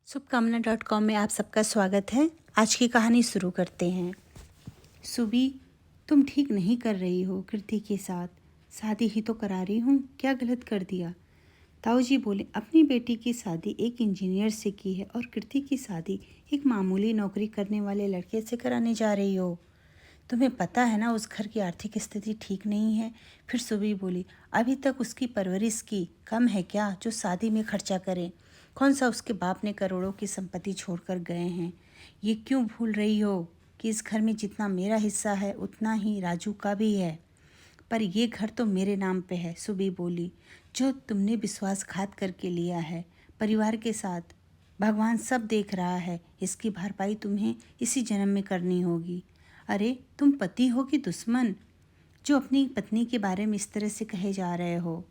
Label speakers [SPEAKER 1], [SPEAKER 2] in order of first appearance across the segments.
[SPEAKER 1] शुभकामना.com में आप सबका स्वागत है। आज की कहानी शुरू करते हैं। सुबी, तुम ठीक नहीं कर रही हो कृति के साथ। शादी ही तो करा रही हूँ, क्या गलत कर दिया? ताऊ जी बोले, अपनी बेटी की शादी एक इंजीनियर से की है और कृति की शादी एक मामूली नौकरी करने वाले लड़के से कराने जा रही हो। तुम्हें पता है ना उस घर की आर्थिक स्थिति ठीक नहीं है। फिर सुबी बोली, अभी तक उसकी परवरिश की कम है क्या जो शादी में खर्चा करे? कौन सा उसके बाप ने करोड़ों की संपत्ति छोड़कर गए हैं? ये क्यों भूल रही हो कि इस घर में जितना मेरा हिस्सा है उतना ही राजू का भी है। पर ये घर तो मेरे नाम पे है, सुबी बोली, जो तुमने विश्वासघात करके लिया है परिवार के साथ। भगवान सब देख रहा है, इसकी भरपाई तुम्हें इसी जन्म में करनी होगी। अरे तुम पति हो कि दुश्मन, जो अपनी पत्नी के बारे में इस तरह से कहे जा रहे हो?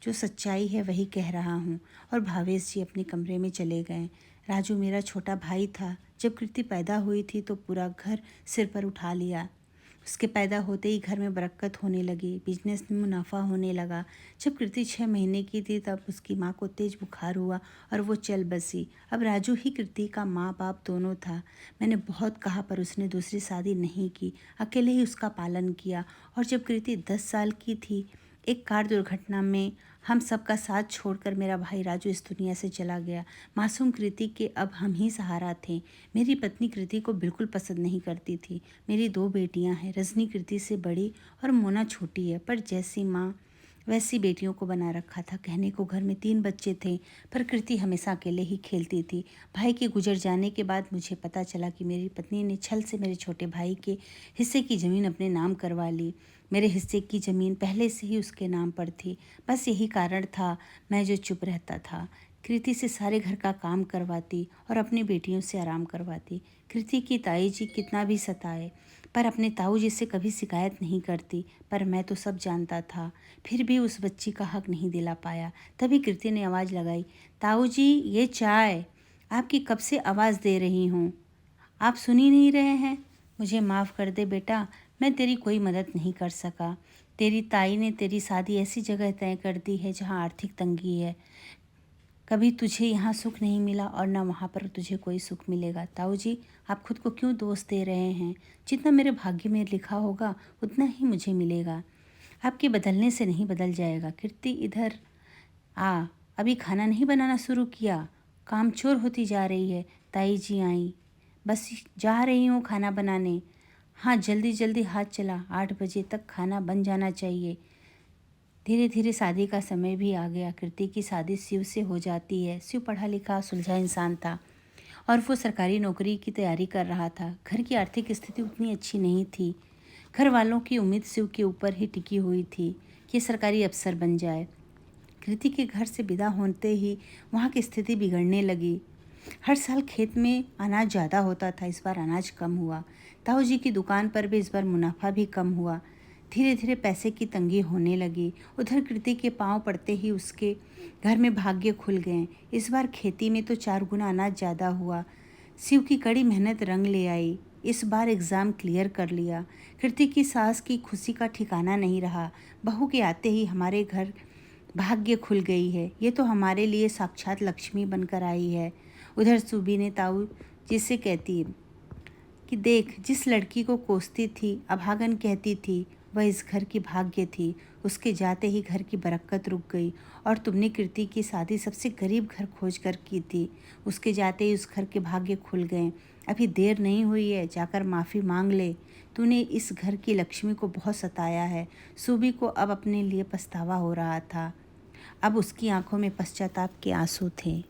[SPEAKER 1] जो सच्चाई है वही कह रहा हूँ। और भावेश जी अपने कमरे में चले गए। राजू मेरा छोटा भाई था। जब कृति पैदा हुई थी तो पूरा घर सिर पर उठा लिया। उसके पैदा होते ही घर में बरकत होने लगी, बिजनेस में मुनाफा होने लगा। जब कृति 6 महीने की थी तब उसकी माँ को तेज बुखार हुआ और वो चल बसी। अब राजू ही कृति का माँ बाप दोनों था। मैंने बहुत कहा पर उसने दूसरी शादी नहीं की, अकेले ही उसका पालन किया। और जब कृति 10 साल की थी, एक कार दुर्घटना में हम सबका साथ छोड़कर मेरा भाई राजू इस दुनिया से चला गया। मासूम कृति के अब हम ही सहारा थे। मेरी पत्नी कृति को बिल्कुल पसंद नहीं करती थी। मेरी 2 बेटियां हैं, रजनी कृति से बड़ी और मोना छोटी है, पर जैसी माँ वैसी बेटियों को बना रखा था। कहने को घर में 3 बच्चे थे, पर कृति हमेशा अकेले ही खेलती थी। भाई के गुजर जाने के बाद मुझे पता चला कि मेरी पत्नी ने छल से मेरे छोटे भाई के हिस्से की ज़मीन अपने नाम करवा ली। मेरे हिस्से की ज़मीन पहले से ही उसके नाम पर थी। बस यही कारण था मैं जो चुप रहता था। कृति से सारे घर का काम करवाती और अपनी बेटियों से आराम करवाती। कृति की ताई जी कितना भी सताए पर अपने ताऊ जी से कभी शिकायत नहीं करती। पर मैं तो सब जानता था, फिर भी उस बच्ची का हक नहीं दिला पाया। तभी कृति ने आवाज़ लगाई, ताऊ जी ये चाय। आपकी कब से आवाज़ दे रही हूँ, आप सुन ही नहीं रहे हैं? मुझे माफ़ कर दे बेटा, मैं तेरी कोई मदद नहीं कर सका। तेरी ताई ने तेरी शादी ऐसी जगह तय कर दी है जहाँ आर्थिक तंगी है। कभी तुझे यहाँ सुख नहीं मिला और न वहाँ पर तुझे कोई सुख मिलेगा। ताऊ जी, आप खुद को क्यों दोष दे रहे हैं? जितना मेरे भाग्य में लिखा होगा उतना ही मुझे मिलेगा। आपके बदलने से नहीं बदल जाएगा। कीर्ति इधर आ, अभी खाना नहीं बनाना शुरू किया? कामचोर होती जा रही है। ताई जी आई, बस जा रही हूँ खाना बनाने। हाँ जल्दी जल्दी हाथ चला, 8 बजे तक खाना बन जाना चाहिए। धीरे धीरे शादी का समय भी आ गया। कृति की शादी शिव से हो जाती है। शिव पढ़ा लिखा सुलझा इंसान था और वो सरकारी नौकरी की तैयारी कर रहा था। घर की आर्थिक स्थिति उतनी अच्छी नहीं थी। घर वालों की उम्मीद शिव के ऊपर ही टिकी हुई थी कि सरकारी अफसर बन जाए। कृति के घर से विदा होते ही वहाँ की स्थिति बिगड़ने लगी। हर साल खेत में अनाज ज़्यादा होता था, इस बार अनाज कम हुआ। ताऊ जी की दुकान पर भी इस बार मुनाफा भी कम हुआ। धीरे धीरे पैसे की तंगी होने लगी। उधर कृति के पांव पड़ते ही उसके घर में भाग्य खुल गए। इस बार खेती में तो 4 गुना अनाज ज़्यादा हुआ। शिव की कड़ी मेहनत रंग ले आई। इस बार एग्ज़ाम क्लियर कर लिया। कृति की सास की खुशी का ठिकाना नहीं रहा। बहू के आते ही हमारे घर भाग्य खुल गई है, ये तो हमारे लिए साक्षात लक्ष्मी बनकर आई है। उधर सुबी ने ताऊ जी से कहती कि देख, जिस लड़की को कोसती थी, अभागन कहती थी, वह इस घर की भाग्य थी। उसके जाते ही घर की बरकत रुक गई। और तुमने कृति की शादी सबसे गरीब घर खोज कर की थी। उसके जाते ही उस घर के भाग्य खुल गए। अभी देर नहीं हुई है, जाकर माफ़ी मांग ले। तूने इस घर की लक्ष्मी को बहुत सताया है। सुबी को अब अपने लिए पछतावा हो रहा था। अब उसकी आंखों में पश्चाताप के आंसू थे।